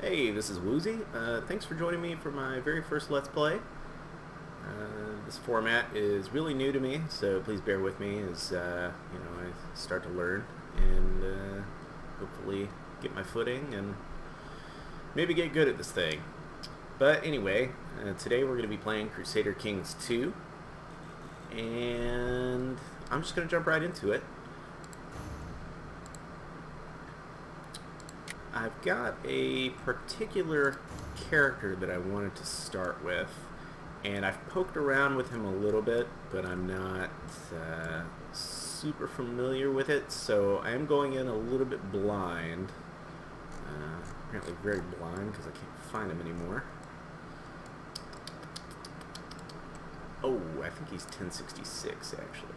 Hey, this is Woozy. Thanks for joining me for my very first Let's Play. This format is really new to me, so please bear with me as I start to learn and hopefully get my footing and maybe get good at this thing. But anyway, today we're going to be playing Crusader Kings 2, and I'm just going to jump right into it. I've got a particular character that I wanted to start with, and I've poked around with him a little bit, but I'm not super familiar with it, so I am going in a little bit blind. Apparently very blind because I can't find him anymore. Oh, I think he's 1066 actually.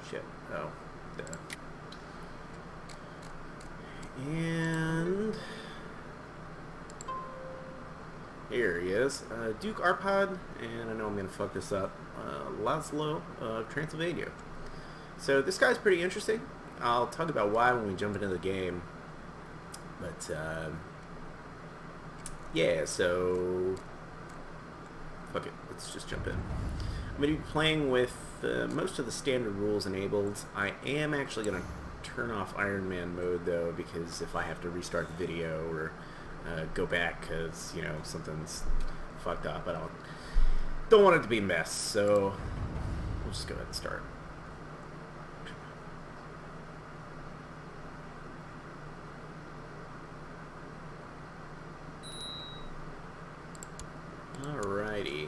Shit. Oh. Duh. And here he is. Duke Arpad, and I know I'm going to fuck this up, Laszlo of Transylvania. So this guy's pretty interesting. I'll talk about why when we jump into the game. But, yeah, so fuck it. Let's just jump in. I'm going to be playing with most of the standard rules enabled. I am actually going to turn off Iron Man mode, though, because if I have to restart the video or go back because, you know, something's fucked up, I don't want it to be a mess, so we'll just go ahead and start. Alrighty.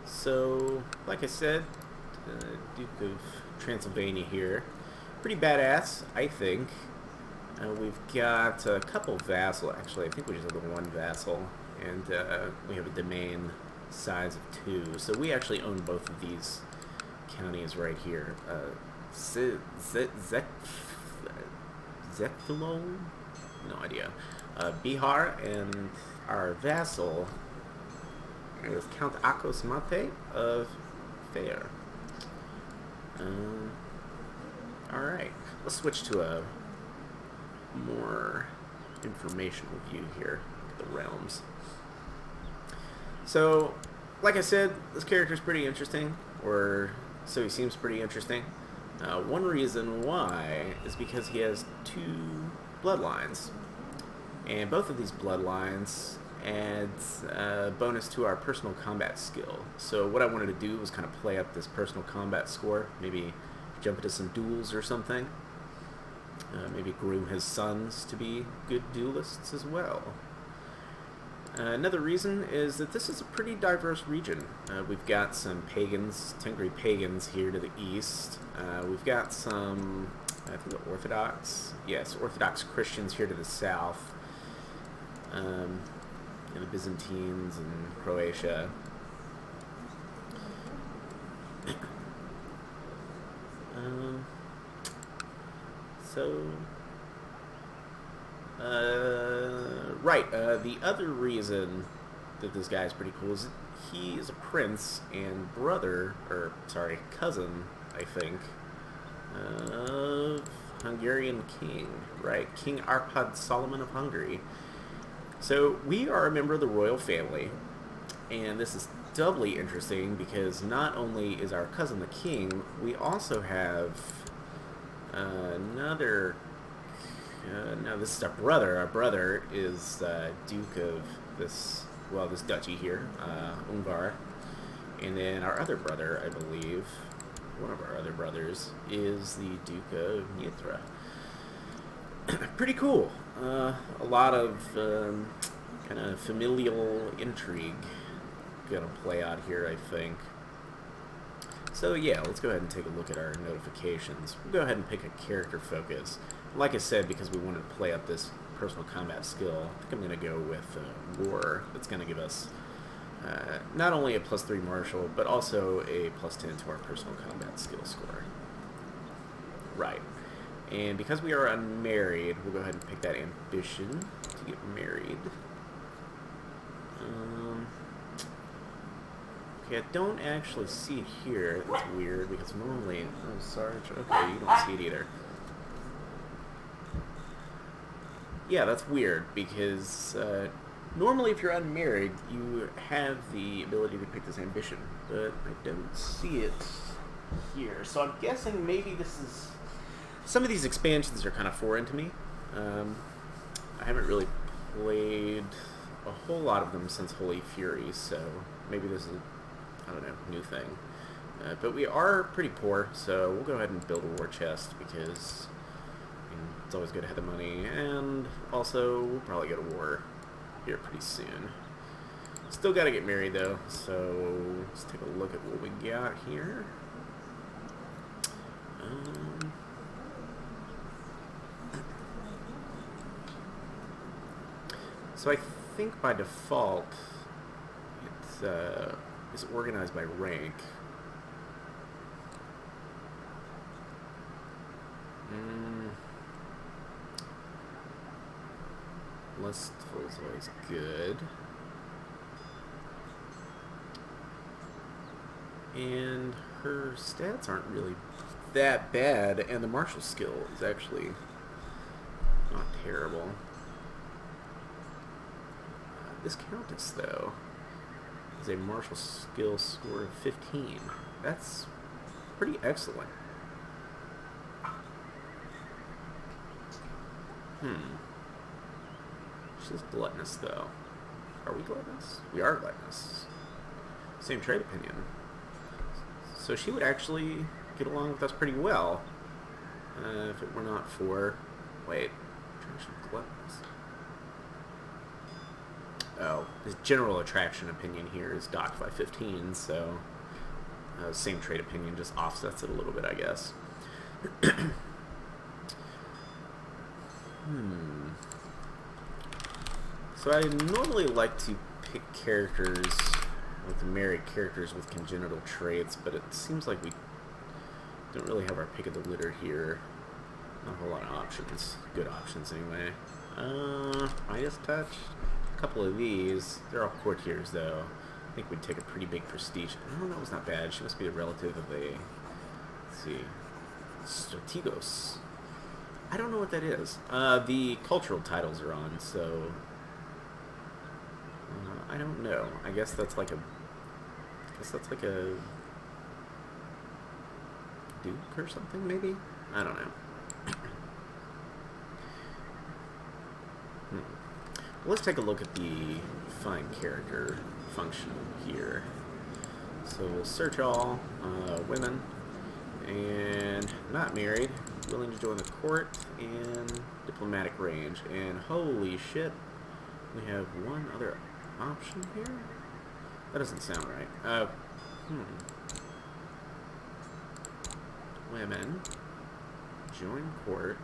So, like I said, Duke of Transylvania here. Pretty badass, I think. We've got a couple vassal, actually. I think we just have the one vassal. And we have a domain size of 2. So we actually own both of these counties right here. Zethulon? No idea. Bihar, and our vassal is Count Akos Mate of Fair. Alright, let's switch to a more informational view here of the realms. So, like I said, this character's pretty interesting, or so he seems pretty interesting. One reason why is because he has 2 bloodlines, and both of these bloodlines adds a bonus to our personal combat skill. So what I wanted to do was kind of play up this personal combat score, maybe jump into some duels or something, maybe groom his sons to be good duelists as well. Another reason is that this is a pretty diverse region. We've got some pagans, Tengri pagans here to the east. We've got some, I think, Orthodox Christians here to the south. And the Byzantines and Croatia. The other reason that this guy is pretty cool is that he is a prince and cousin, I think, of Hungarian king, right? King Arpad Solomon of Hungary. So we are a member of the royal family, and this is doubly interesting because not only is our cousin the king, we also have another. Now this is our brother. Our brother is Duke of this duchy here, Ungar, and then our other brother, I believe, one of our other brothers, is the Duke of Nitra. Pretty cool. A lot of kind of familial intrigue gonna play out here, I think. So yeah, let's go ahead and take a look at our notifications. We'll go ahead and pick a character focus. Like I said, because we wanted to play up this personal combat skill, I think I'm gonna go with War. That's gonna give us not only a +3 martial, but also a +10 to our personal combat skill score. Right. And because we are unmarried, we'll go ahead and pick that ambition to get married. Okay, I don't actually see it here. That's weird, because normally... Oh, Sarge. Okay, you don't see it either. Yeah, that's weird, because normally if you're unmarried, you have the ability to pick this ambition, but I don't see it here. So I'm guessing maybe this is... Some of these expansions are kind of foreign to me. I haven't really played a whole lot of them since Holy Fury, so maybe this is, I don't know, new thing. But we are pretty poor, so we'll go ahead and build a war chest, because it's always good to have the money, and also we'll probably go to war here pretty soon. Still got to get married though, so let's take a look at what we got here. So I think by default it's organized by rank. Listful is always good. And her stats aren't really that bad, and the martial skill is actually not terrible. This Countess, though, is a martial skill score of 15. That's pretty excellent. She's gluttonous, though. Are we gluttonous? We are gluttonous. Same trade opinion. So she would actually get along with us pretty well if it were not for... Wait. Attraction gluttonous. Oh, his general attraction opinion here is docked by 15, so same trade opinion just offsets it a little bit, I guess. So I normally like to pick characters, like the married characters with congenital traits, but it seems like we don't really have our pick of the litter here. Not a whole lot of options. Good options, anyway. Midas Touch. A couple of these. They're all courtiers, though. I think we'd take a pretty big prestige. Oh, that was not bad. She must be a relative of a... Let's see. Strategos. I don't know what that is. The cultural titles are on, so... I don't know. I guess that's like a... Duke or something, maybe? I don't know. Let's take a look at the find character function here. So we'll search all women, and not married, willing to join the court, and diplomatic range. And holy shit, we have one other option here? That doesn't sound right. Women, join court.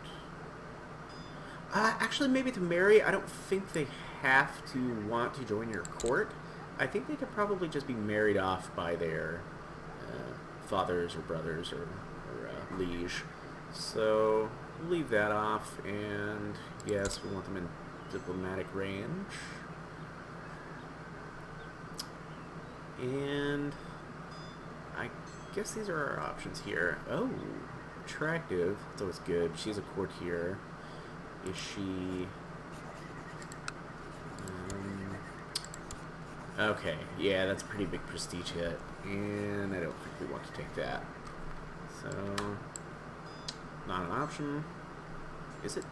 Actually, maybe to marry, I don't think they have to want to join your court. I think they could probably just be married off by their fathers or brothers or liege. So, leave that off, and yes, we want them in diplomatic range. And I guess these are our options here. Oh, attractive. That's always good. She's a courtier. Is she... okay, yeah, that's a pretty big prestige hit, and I don't think we want to take that. So, not an option. Is it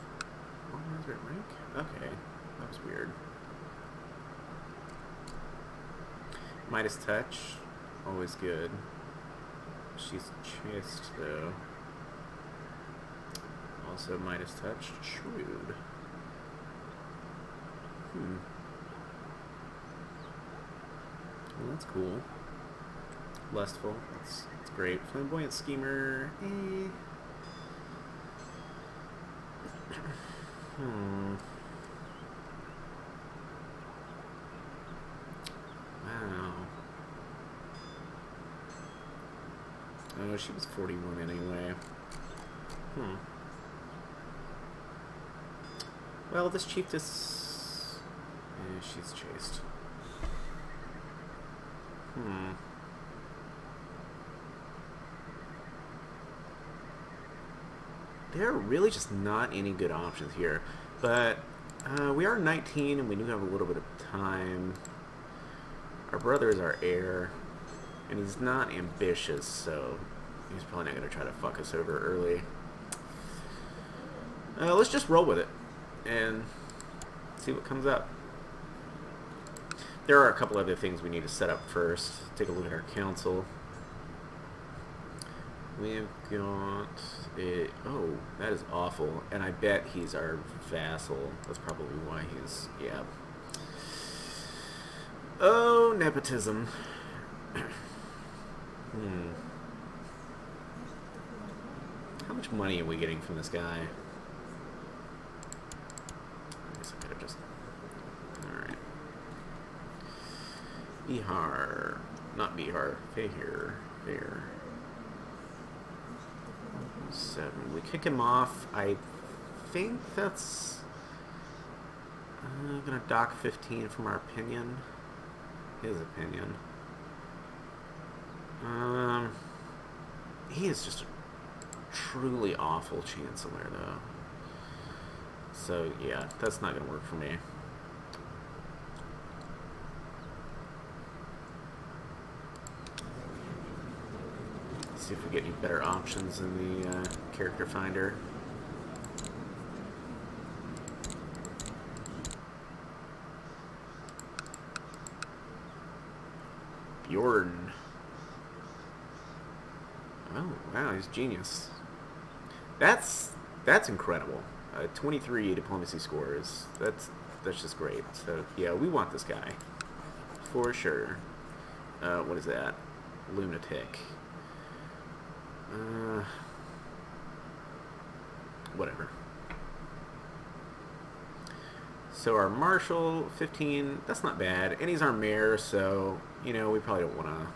organizer at rank? Okay, that was weird. Midas Touch, always good. She's chaste, though. Also Midas Touch, shrewd. Well, that's cool. Lustful, that's great. Flamboyant Schemer, Wow. Oh, she was 41 anyway. Well, this chiefess... she's chaste. there are really just not any good options here. But we are 19 and we do have a little bit of time. Our brother is our heir, and he's not ambitious, so he's probably not going to try to fuck us over early. Let's just roll with it and see what comes up. There are a couple other things we need to set up first. Take a look at our council. We've got a... Oh, that is awful. And I bet he's our vassal. That's probably why he's... Yeah. Oh, nepotism. How much money are we getting from this guy? I guess I could have just... Alright. Bihar. Not Bihar. Fair. Fair. 7. We kick him off. I think that's... I'm gonna dock 15 from our opinion. His opinion. He is just a truly awful chancellor, though. So, yeah, that's not gonna work for me. See if we get any better options in the character finder. Bjorn. Oh, wow, he's genius. That's incredible. 23 diplomacy scores. That's just great. So, yeah, we want this guy. For sure. What is that? Lunatic. Whatever. So our marshal, 15, that's not bad. And he's our mayor, so, you know, we probably don't want to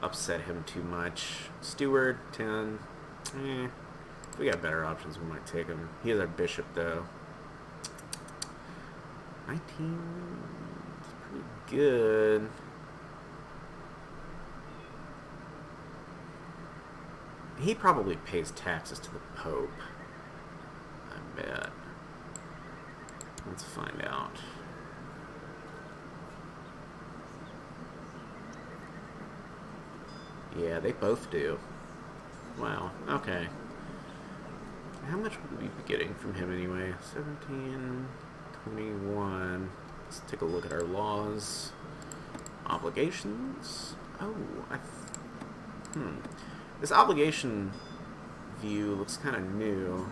upset him too much. Steward, 10. If we got better options, we might take him. He is our bishop, though. 19, it's pretty good. He probably pays taxes to the Pope. I bet. Let's find out. Yeah, they both do. Wow, okay. How much would we be getting from him anyway? 17, 21. Let's take a look at our laws. Obligations? Oh, this obligation view looks kind of new.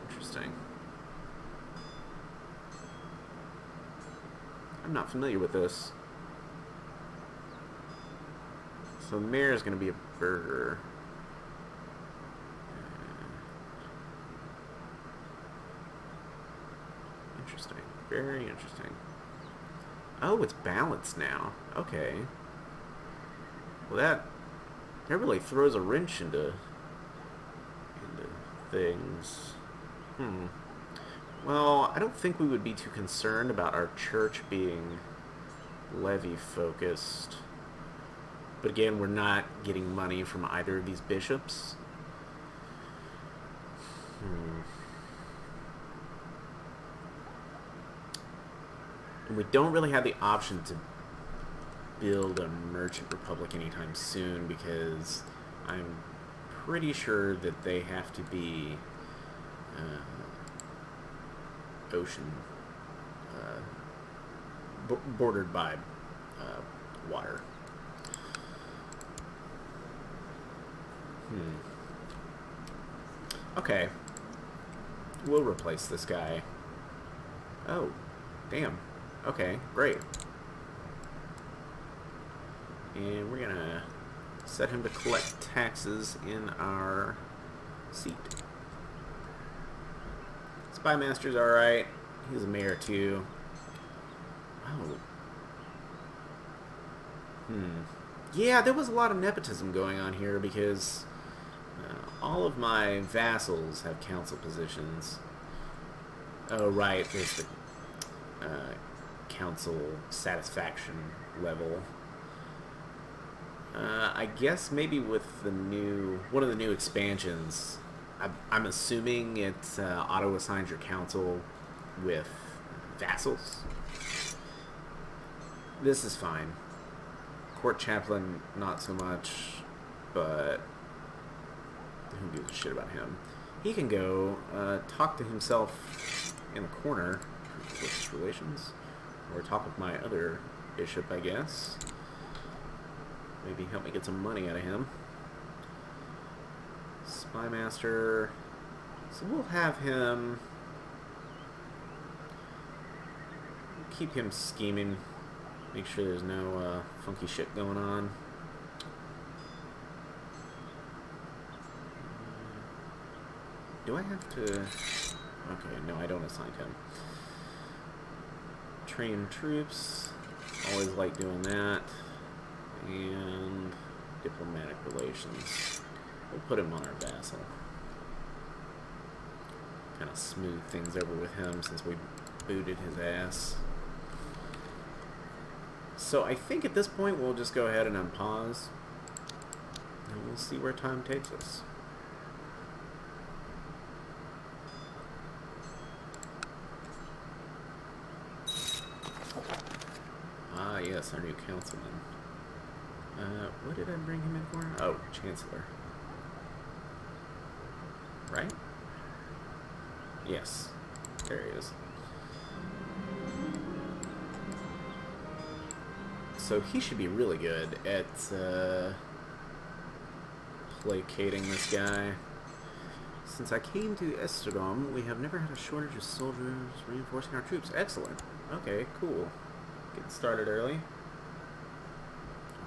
Interesting. I'm not familiar with this. So the mayor is going to be a burgher. Interesting. Very interesting. Oh, it's balanced now. Okay. Well, that really throws a wrench into things. Well, I don't think we would be too concerned about our church being levy-focused. But again, we're not getting money from either of these bishops. And we don't really have the option to build a merchant republic anytime soon because I'm pretty sure that they have to be ocean bordered by water. Okay, we'll replace this guy. Oh, damn. Okay, great. And we're gonna set him to collect taxes in our seat. Spymaster's alright. He's a mayor too. Oh. Yeah, there was a lot of nepotism going on here because all of my vassals have council positions. Oh, right. There's the council satisfaction level. I guess maybe with one of the new expansions, I'm assuming it auto assigns your council with vassals. This is fine. Court chaplain, not so much, but who gives a shit about him? He can go talk to himself in a corner with his relations, or talk with my other bishop, I guess. Maybe help me get some money out of him. Spy master. So we'll have him. Keep him scheming. Make sure there's no funky shit going on. Do I have to... Okay, no, I don't assign him. Train troops. Always like doing that. And diplomatic relations. We'll put him on our vassal. Kind of smooth things over with him since we booted his ass. So I think at this point we'll just go ahead and unpause. And we'll see where time takes us. Ah, yes, our new councilman. What did I bring him in for? Oh, Chancellor. Right? Yes. There he is. So he should be really good at placating this guy. Since I came to Esterdom, we have never had a shortage of soldiers reinforcing our troops. Excellent. Okay, cool. Getting started early. I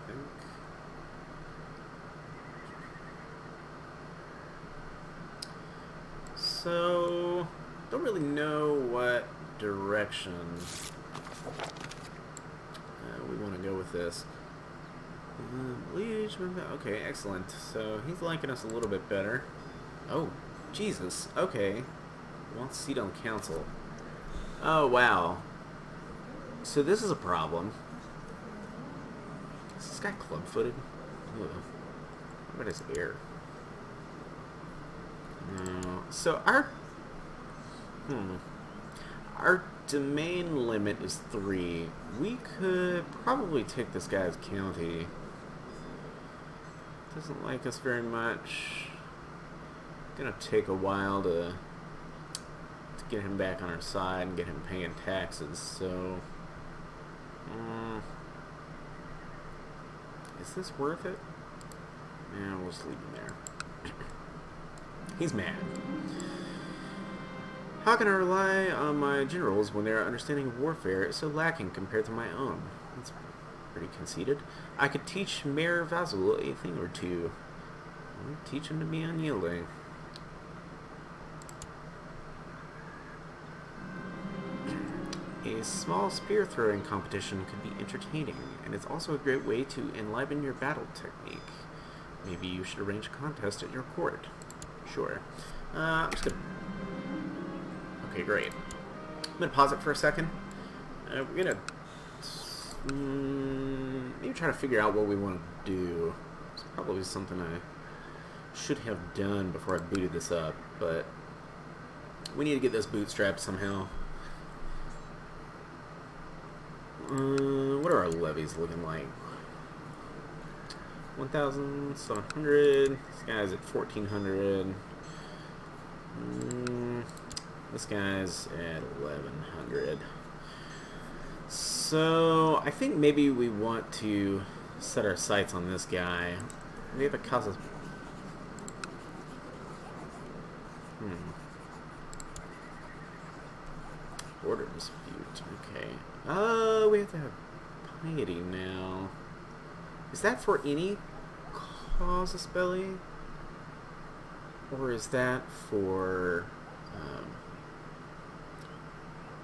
think. So, don't really know what direction we want to go with this. Okay, excellent. So he's liking us a little bit better. Oh, Jesus. Okay. Wants a seat on the council. Oh, wow. So this is a problem. Is this guy club-footed? Ugh. What is air? No. So our domain limit is 3. We could probably take this guy's county. Doesn't like us very much. Gonna take a while to get him back on our side and get him paying taxes, so... is this worth it? Yeah, we'll just leave him there. He's mad. How can I rely on my generals when their understanding of warfare is so lacking compared to my own? That's pretty conceited. I could teach Mayor Vassal a thing or two. Teach him to be unyielding. A small spear throwing competition could be entertaining, and it's also a great way to enliven your battle technique. Maybe you should arrange a contest at your court. Sure. I'm just gonna... Okay, great. I'm gonna pause it for a second. We're gonna maybe try to figure out what we want to do. It's probably something I should have done before I booted this up, but we need to get this bootstrapped somehow. What are our levies looking like? 1,700. This guy's at 1,400. This guy's at 1,100. So I think maybe we want to set our sights on this guy. We have a Casa. Border dispute. Okay. We have to have piety now. Is that for any casus belli? Or is that for...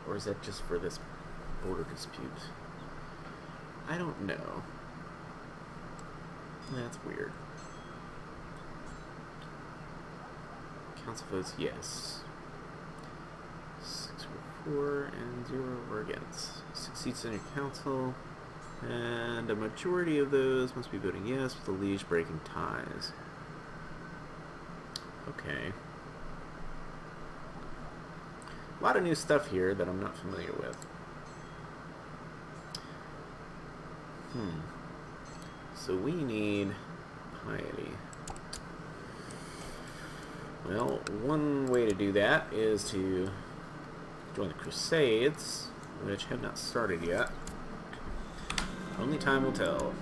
or is that just for this border dispute? I don't know. That's weird. Council votes yes. 6 were for and 0 were against. 6 seats in your council. And a majority of those must be voting yes with the liege breaking ties. Okay. A lot of new stuff here that I'm not familiar with. So we need piety. Well, one way to do that is to join the Crusades, which have not started yet. Only time will tell.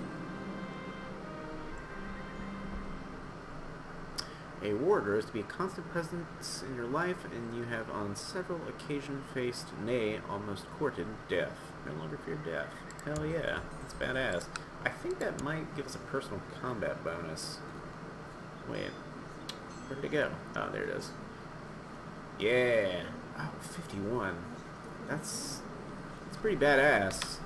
A warder is to be a constant presence in your life, and you have on several occasions faced, nay, almost courted, death. No longer fear death. Hell yeah, that's badass. I think that might give us a personal combat bonus. Wait, where did it go? Oh, there it is. Yeah. Oh, 51. That's pretty badass.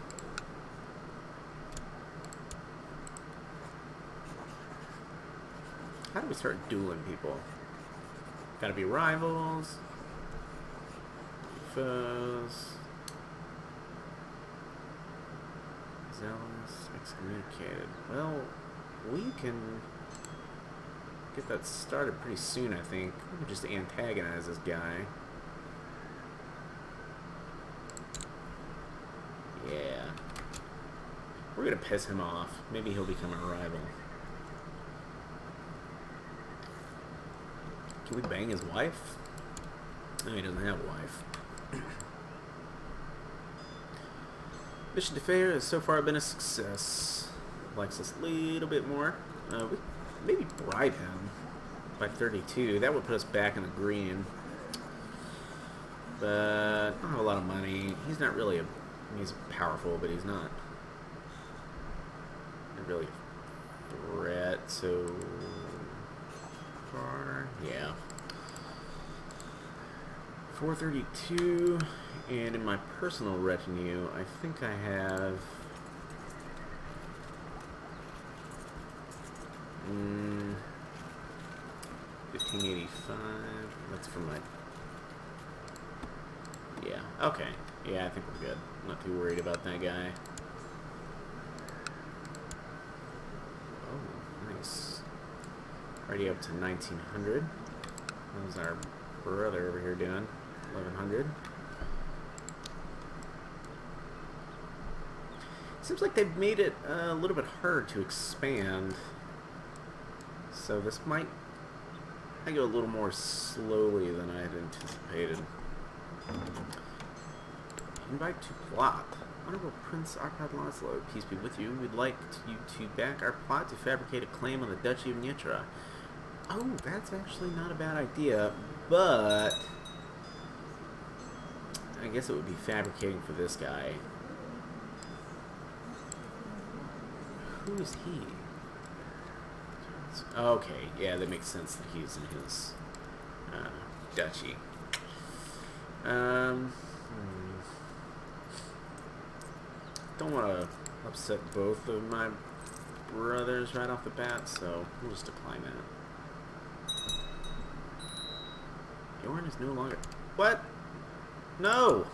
How do we start dueling people? Gotta be rivals. Foes. Zealous. Excommunicated. Well, we can get that started pretty soon, I think. We can just antagonize this guy. Yeah. We're gonna piss him off. Maybe he'll become a rival. Can we bang his wife? No, he doesn't have a wife. Mission to Fair has so far been a success. Likes us a little bit more. We maybe bribe him by 32. That would put us back in the green. But I don't have a lot of money. He's not really he's powerful, but he's not really a threat, so far, yeah. 432, and in my personal retinue, I think I have 1585. That's for my. Yeah. Okay. Yeah, I think we're good. I'm not too worried about that guy. Oh, nice. Already up to 1900. How's our brother over here doing? 1100. Seems like they've made it a little bit harder to expand. So this might go a little more slowly than I had anticipated. Invite to plot. Honorable Prince Arpad Laszlo, peace be with you. We'd like you to back our plot to fabricate a claim on the Duchy of Nitra. Oh, that's actually not a bad idea, but I guess it would be fabricating for this guy. Who is he? Okay, yeah, that makes sense that he's in his duchy. Don't want to upset both of my brothers right off the bat, so we'll just decline that. Yorn is no longer... What? No!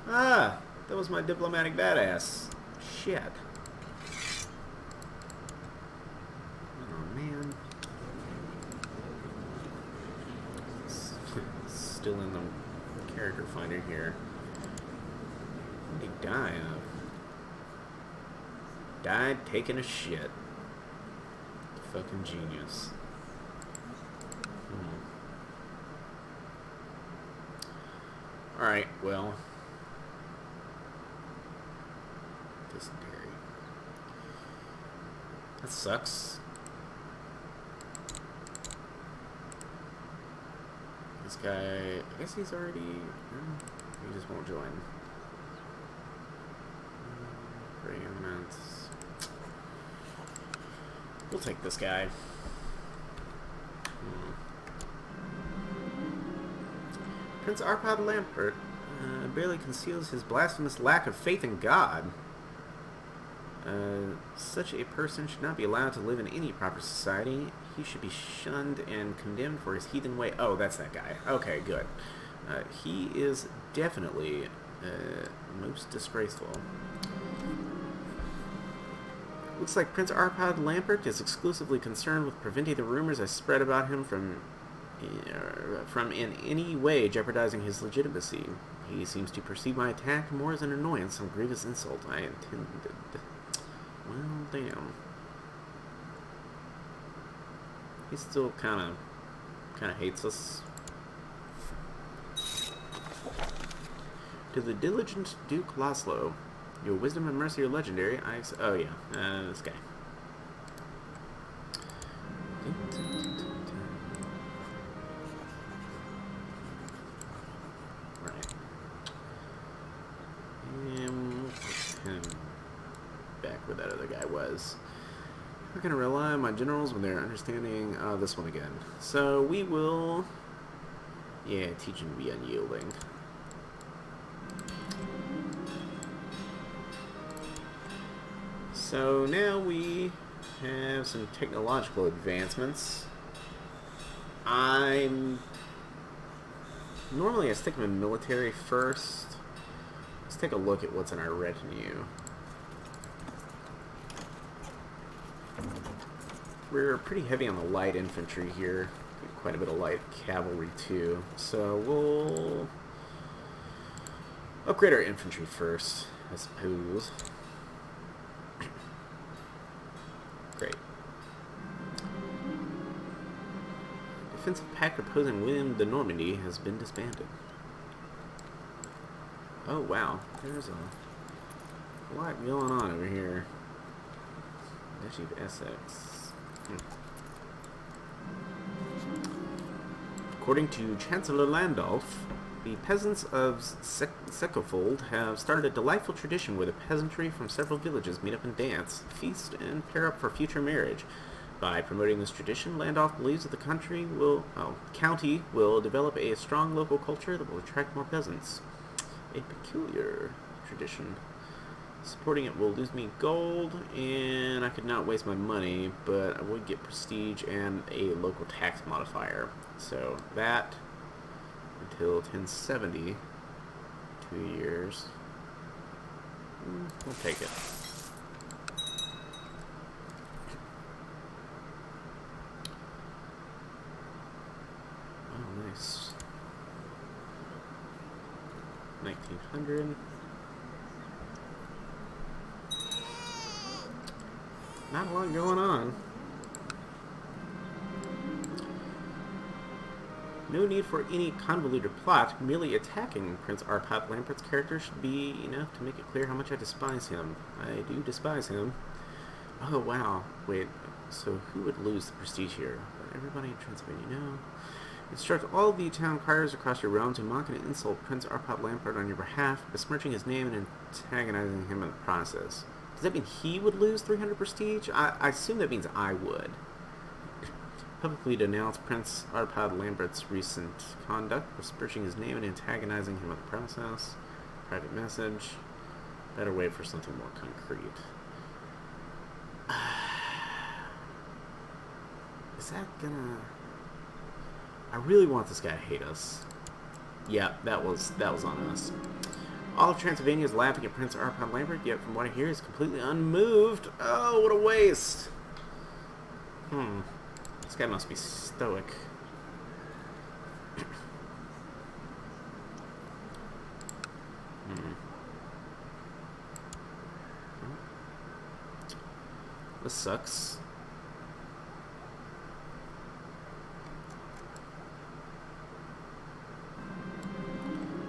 Ah! That was my diplomatic badass. Shit. Oh, man. Still in the character finder here. What did he die of? Died taking a shit. Fucking genius. Alright, well. Dysentery. That sucks. This guy, I guess he's already... he just won't join. Preeminence. We'll take this guy. Prince Arpad Lambert barely conceals his blasphemous lack of faith in God. Such a person should not be allowed to live in any proper society. He should be shunned and condemned for his heathen way. Oh, that's that guy. Okay, good. He is definitely most disgraceful. Looks like Prince Arpad Lambert is exclusively concerned with preventing the rumors I spread about him from in any way jeopardizing his legitimacy. He seems to perceive my attack more as an annoyance, some grievous insult I intended. Well, damn. He still kind of hates us. To the diligent Duke Laszlo, your wisdom and mercy are legendary. Oh yeah, this guy. Right. And back where that other guy was. We're gonna rely on my generals when they're understanding this one again. So we will, yeah, teach him to be unyielding. So now we have some technological advancements. Normally I stick them in military first. Let's take a look at what's in our retinue. We're pretty heavy on the light infantry here. Quite a bit of light cavalry too. So we'll upgrade our infantry first, I suppose. Great. Defensive pact opposing William de Normandy has been disbanded. Oh wow, there's a lot going on over here. Duchy of Essex. According to Chancellor Landolf, the peasants of Secofold have started a delightful tradition where the peasantry from several villages meet up and dance, feast, and pair up for future marriage. By promoting this tradition, Landolf believes that the county will develop a strong local culture that will attract more peasants. A peculiar tradition. Supporting it will lose me gold, and I could not waste my money, but I would get prestige and a local tax modifier. So that until 1070, 2 years. We'll take it. Oh, nice. 1900. Not a lot going on. No need for any convoluted plot. Merely attacking Prince Arpad Lambert's character should be enough to make it clear how much I despise him. I do despise him. Oh, wow. Wait, so who would lose the prestige here? Everybody in Transylvania, no. Instruct all the town criers across your realm to mock and insult Prince Arpad Lambert on your behalf, besmirching his name and antagonizing him in the process. Does that mean he would lose 300 prestige? I assume that means I would. Publicly denounce Prince Arpad Lambert's recent conduct, besmirching his name and antagonizing him in the process. Private message. Better wait for something more concrete. Is that gonna... I really want this guy to hate us. Yeah, that was on us. All of Transylvania is laughing at Prince Arpad Lambert, yet from what I hear, he's completely unmoved. Oh, what a waste. This guy must be stoic. This sucks.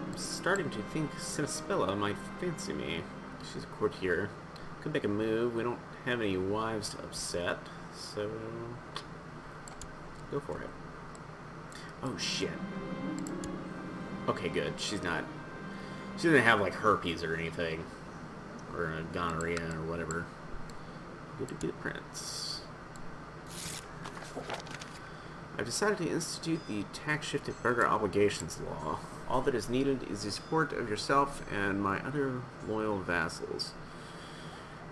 I'm starting to think Sinispella might fancy me. She's a courtier. Could make a move. We don't have any wives to upset, so go for it. Oh shit. Okay, good. She doesn't have like herpes or anything, or gonorrhea or whatever. Good to be the prince. I've decided to institute the tax-shifted burgher obligations law. All that is needed is the support of yourself and my other loyal vassals.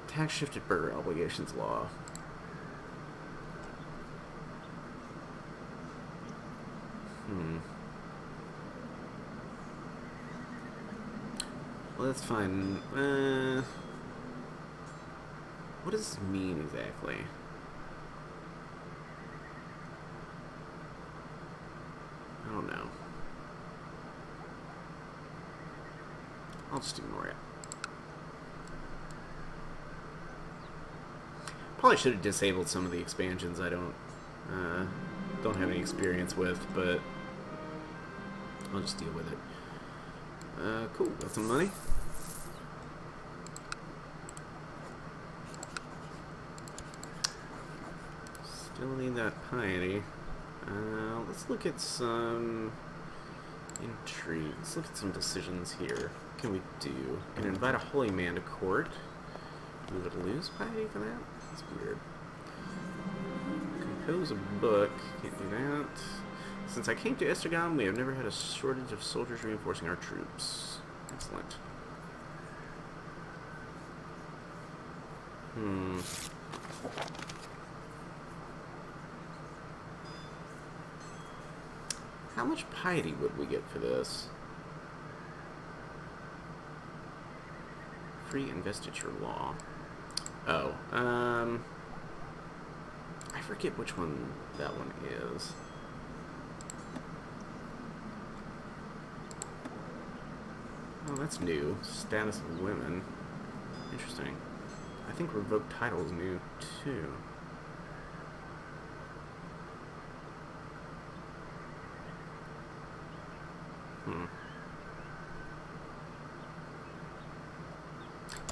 Tax-shifted burgher obligations law. Well, that's fine. What does this mean exactly? I don't know. I'll just ignore it. Probably should have disabled some of the expansions I don't have any experience with, but I'll just deal with it. Cool, got some money. Still need that piety. Let's look at some intrigue. Let's look at some decisions here. What can we do? Can invite a holy man to court. We would lose piety for that? That's weird. Compose a book. Can't do that. Since I came to Estragon, we have never had a shortage of soldiers reinforcing our troops. Excellent. How much piety would we get for this? Free investiture law. Oh, I forget which one that one is. Oh, that's new. Status of women. Interesting. I think revoked title is new, too.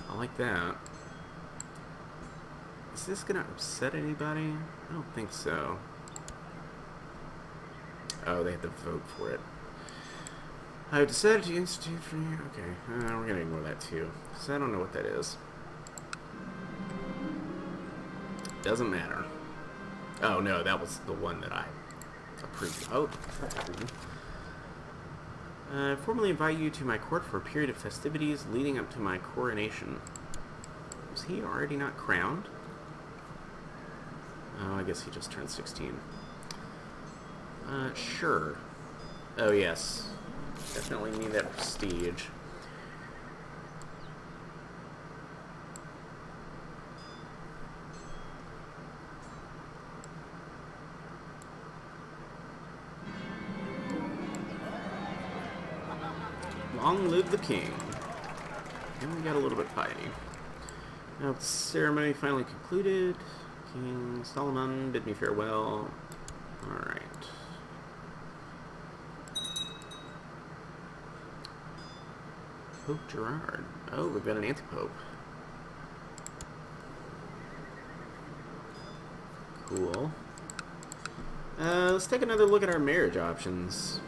I like that. Is this gonna upset anybody? I don't think so. Oh, they had to vote for it. I've decided to institute for you. Okay, we're gonna ignore that too, because I don't know what that is. Doesn't matter. Oh no, that was the one that I approved. Oh, I formally invite you to my court for a period of festivities leading up to my coronation. Was he already not crowned? Oh, I guess he just turned 16. Sure. Oh, yes. Definitely need that prestige. Long live the king. And we got a little bit piety. Now, the ceremony finally concluded. King Solomon bid me farewell. Alright. Pope Gerard. Oh, we've got an anti-pope. Cool. Let's take another look at our marriage options.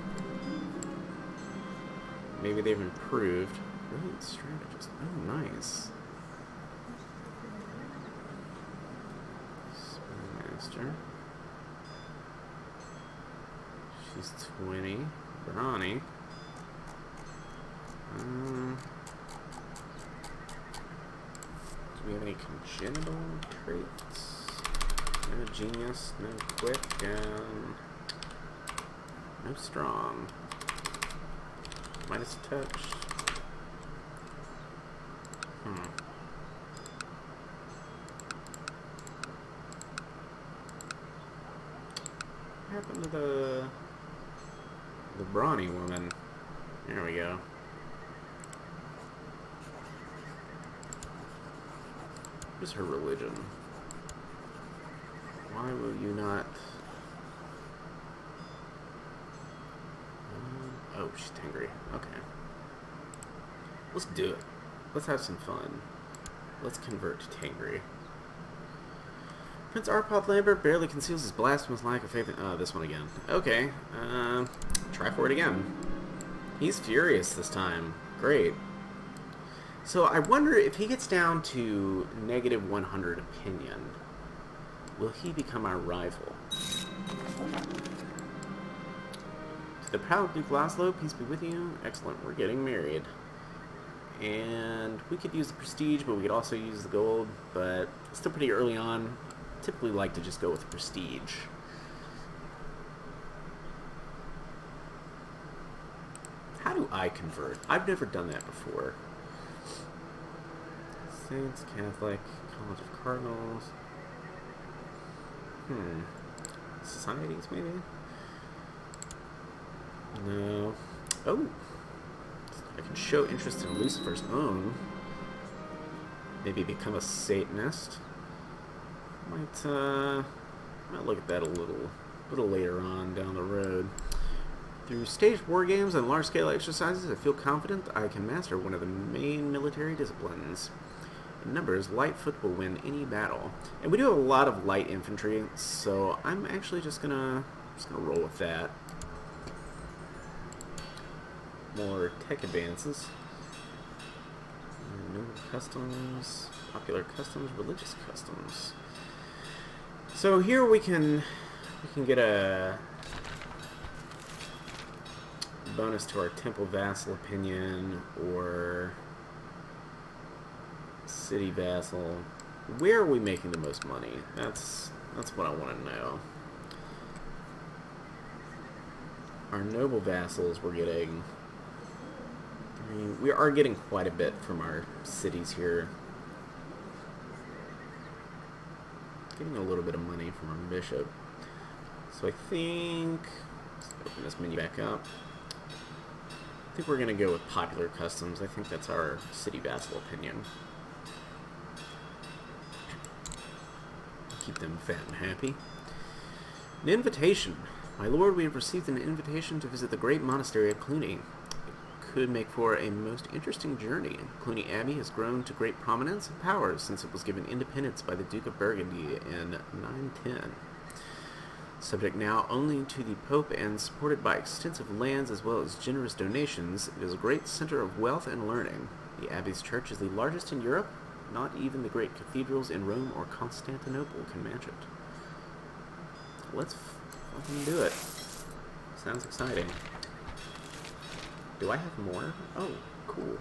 Maybe they've improved. Brilliant strategist. Oh, nice. Spellmaster. She's 20. Brawny. Do we have any congenital traits? No genius, no quick, no strong. Minus touch. What happened to the brawny woman? There we go. What is her religion? Why will you not... oh, she's angry. Okay. Let's do it. Let's have some fun. Let's convert to Tangri. Prince Arpad Lambert barely conceals his blasphemous lack of faith in... oh, this one again. Okay. Try for it again. He's furious this time. Great. So I wonder if he gets down to negative 100 opinion, will he become our rival? To the proud Duke Laszlo, peace be with you. Excellent, we're getting married. And we could use the prestige, but we could also use the gold, but it's still pretty early on. Typically like to just go with the prestige. How do I convert? I've never done that before. Saints, Catholic, College of Cardinals. Societies, maybe? No. Oh! I can show interest in Lucifer's own. Maybe become a Satanist. Might look at that a little later on down the road. Through staged war games and large-scale exercises, I feel confident I can master one of the main military disciplines. In numbers, light foot will win any battle. And we do have a lot of light infantry, so I'm actually just gonna roll with that. More tech advances. New customs, popular customs, religious customs. So here we can get a bonus to our temple vassal opinion or city vassal. Where are we making the most money? That's what I want to know. Our noble vassals we're getting. I mean, we are getting quite a bit from our cities here. Getting a little bit of money from our bishop. So I think, let's open this menu back up. I think we're going to go with popular customs. I think that's our city vassal opinion. Keep them fat and happy. An invitation. My lord, we have received an invitation to visit the great monastery of Cluny. It could make for a most interesting journey. Cluny Abbey has grown to great prominence and power since it was given independence by the Duke of Burgundy in 910. Subject now only to the Pope and supported by extensive lands as well as generous donations, it is a great center of wealth and learning. The Abbey's church is the largest in Europe. Not even the great cathedrals in Rome or Constantinople can match it. Let's fucking do it. Sounds exciting. Do I have more? Oh, cool.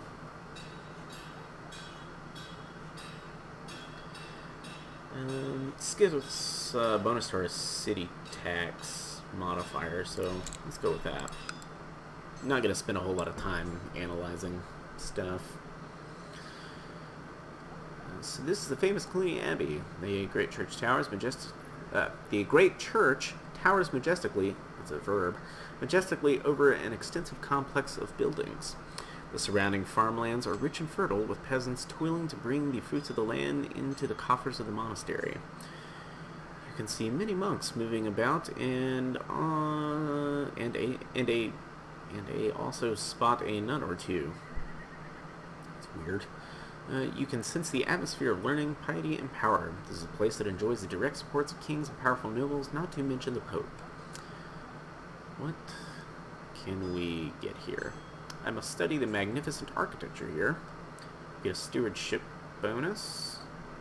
This gives us a bonus to our city tax modifier, so let's go with that. I'm not going to spend a whole lot of time analyzing stuff. So this is the famous Cluny Abbey. The great church towers majestically, it's a verb, majestically over an extensive complex of buildings. The surrounding farmlands are rich and fertile, with peasants toiling to bring the fruits of the land into the coffers of the monastery. You can see many monks moving about, and also spot a nun or two. It's weird. You can sense the atmosphere of learning, piety, and power. This is a place that enjoys the direct supports of kings and powerful nobles, not to mention the Pope. What can we get here? I must study the magnificent architecture here. Get a stewardship bonus.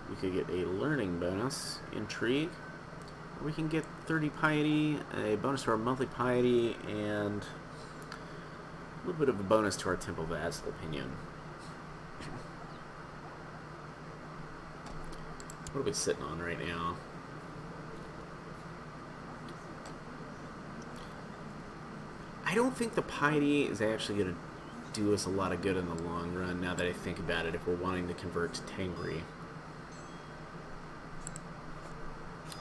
We could get a learning bonus, intrigue. Or we can get 30 piety, a bonus to our monthly piety, and a little bit of a bonus to our temple vassal opinion. What are we sitting on right now? I don't think the piety is actually going to do us a lot of good in the long run, now that I think about it, if we're wanting to convert to Tangri.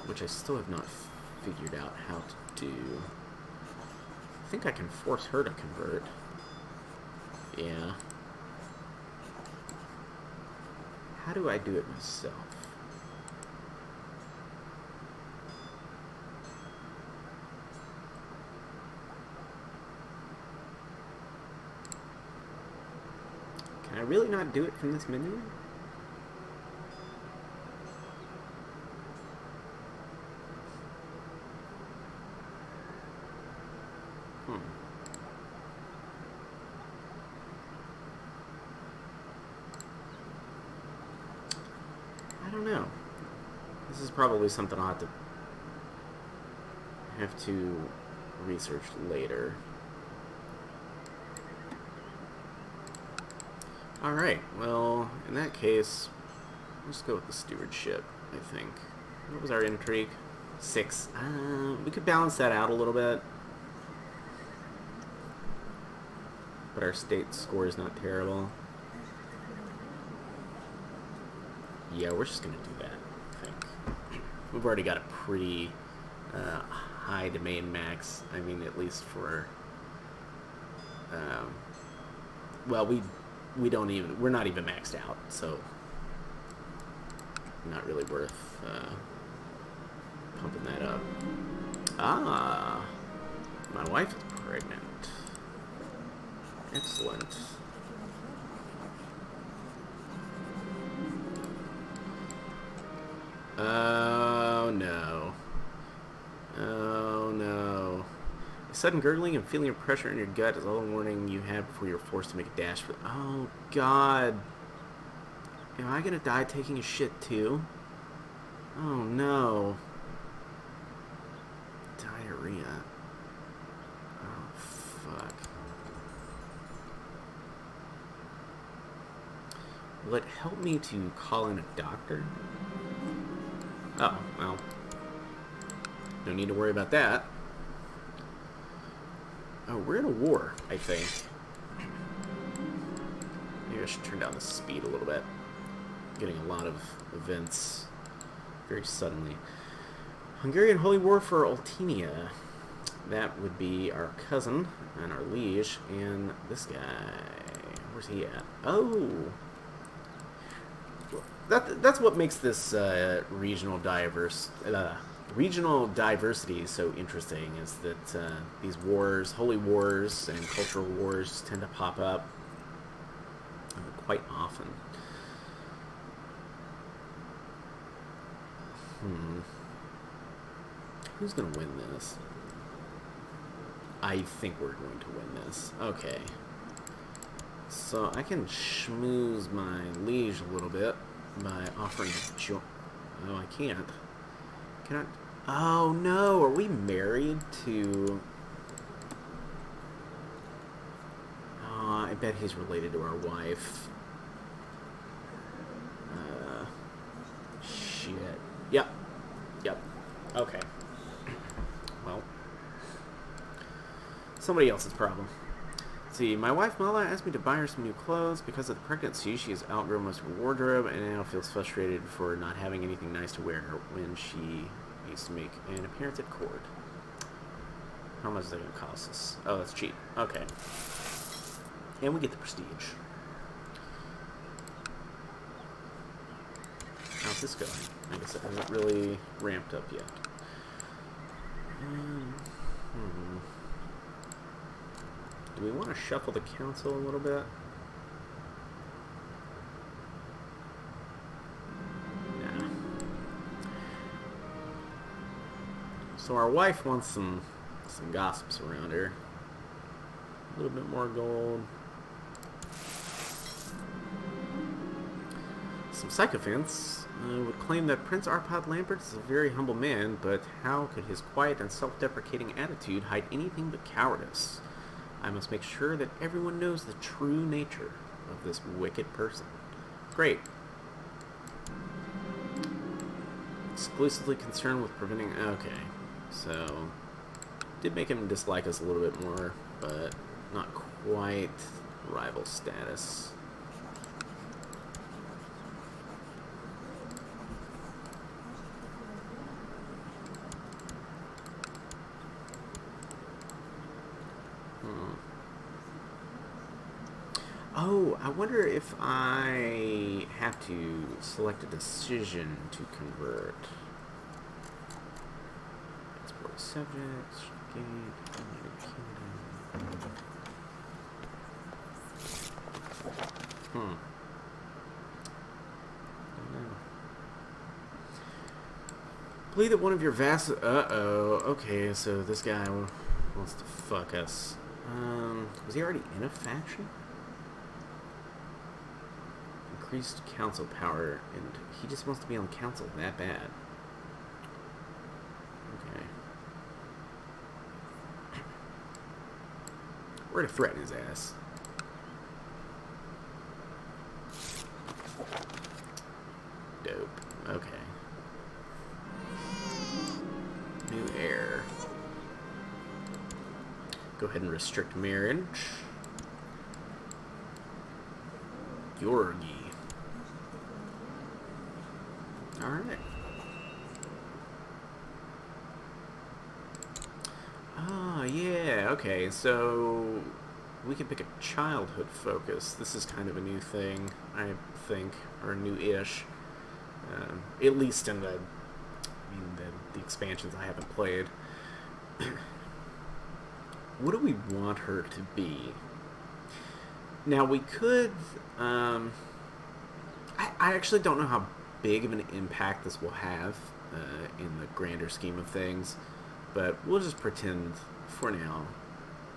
Which I still have not figured out how to do. I think I can force her to convert. Yeah. How do I do it myself? Can I really not do it from this menu? I don't know. This is probably something I'll have to research later. Alright, well, in that case, let's go with the stewardship, I think. What was our intrigue? 6. We could balance that out a little bit. But our state score is not terrible. Yeah, we're just gonna do that, I think. We've already got a pretty high domain max. I mean, at least for... well, we're not even maxed out, so... Not really worth pumping that up. Ah! My wife is pregnant. Excellent. Oh no. Oh no. A sudden gurgling and feeling of pressure in your gut is all the warning you have before you're forced to make a dash for... Oh god. Am I gonna die taking a shit too? Oh no. Diarrhea. Oh fuck. Will it help me to call in a doctor? Oh, well. No need to worry about that. Oh, we're in a war, I think. Maybe I should turn down the speed a little bit. Getting a lot of events very suddenly. Hungarian Holy War for Oltenia. That would be our cousin and our liege, and this guy. Where's he at? Oh! That's what makes this regional diversity so interesting, is that these wars, holy wars and cultural wars, tend to pop up quite often. Who's gonna win this? I think we're going to win this. Okay. So I can schmooze my liege a little bit by offering to join. Oh, I can't. Can I? Oh no, are we married to... Oh, I bet he's related to our wife. Shit. Yep. Okay. Well. Somebody else's problem. Let's see, my wife Mala asked me to buy her some new clothes. Because of the pregnancy, she has outgrown most of her wardrobe and now feels frustrated for not having anything nice to wear when she needs to make an appearance at court. How much is that going to cost us? Oh, that's cheap. Okay. And we get the prestige. How's this going? I guess it hasn't really ramped up yet. Do we want to shuffle the council a little bit? Nah. So our wife wants some gossips around her. A little bit more gold. Some sycophants would claim that Prince Arpad Lambert is a very humble man, but how could his quiet and self-deprecating attitude hide anything but cowardice? I must make sure that everyone knows the true nature of this wicked person. Great. Exclusively concerned with preventing... Okay. So, did make him dislike us a little bit more, but not quite rival status. Oh, I wonder if I have to select a decision to convert. Export subjects, gate, United Kingdom. I don't know. Believe that one of your vassals... Uh-oh. Okay, so this guy wants to fuck us. Was he already in a faction? Increased council power, and he just wants to be on council that bad. Okay. We're gonna threaten his ass. Dope. Okay. New heir. Go ahead and restrict marriage. Georgi. Alright. Oh, yeah, okay, so we can pick a childhood focus. This is kind of a new thing, I think, or new-ish. At least in the expansions I haven't played. What do we want her to be? Now, we could... I actually don't know how big of an impact this will have in the grander scheme of things, but we'll just pretend for now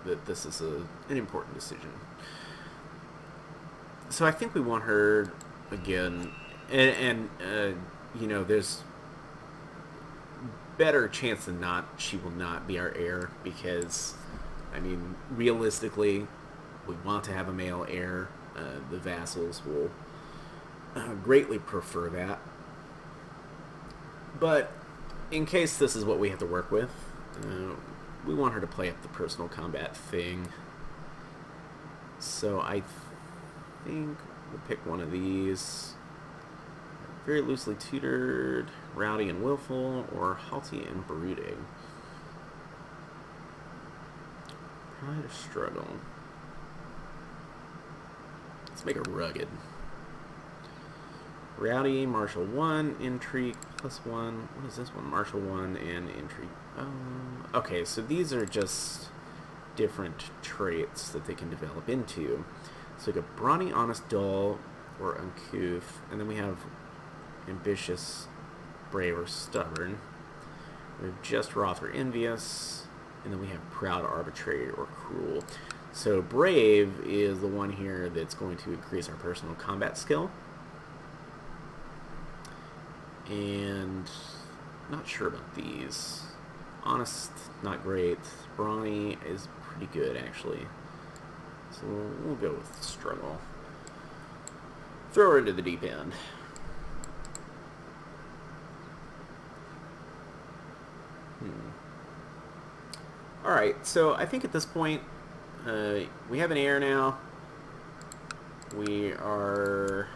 that this is an important decision. So I think we want her, again, and you know, there's better chance than not she will not be our heir, because, I mean, realistically, we want to have a male heir. The vassals will greatly prefer that. But in case this is what we have to work with, we want her to play up the personal combat thing. So I think we'll pick one of these. Very loosely tutored, rowdy and willful, or haughty and brooding. Pride or struggle. Let's make her rugged. Rowdy, martial 1, intrigue +1. What is this one? Martial 1 and intrigue. Okay, so these are just different traits that they can develop into. So we got brawny, honest, dull, or uncouth, and then we have ambitious, brave, or stubborn. We have just, wroth, or envious, and then we have proud, arbitrary, or cruel. So brave is the one here that's going to increase our personal combat skill. And not sure about these. Honest, not great. Brawny is pretty good, actually. So we'll go with struggle. Throw her into the deep end. Alright, so I think at this point, we have an heir now. We are...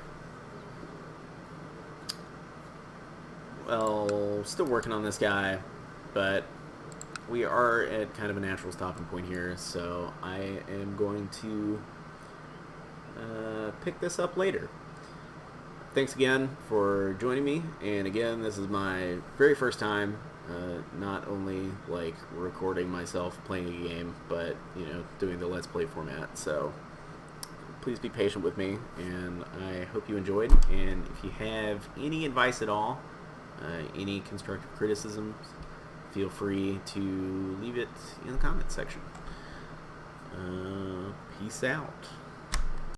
well, still working on this guy, but we are at kind of a natural stopping point here, so I am going to pick this up later. Thanks again for joining me, and again, this is my very first time not only like recording myself playing a game, but you know, doing the Let's Play format. So please be patient with me, and I hope you enjoyed. And if you have any advice at all, any constructive criticisms, feel free to leave it in the comments section. Peace out.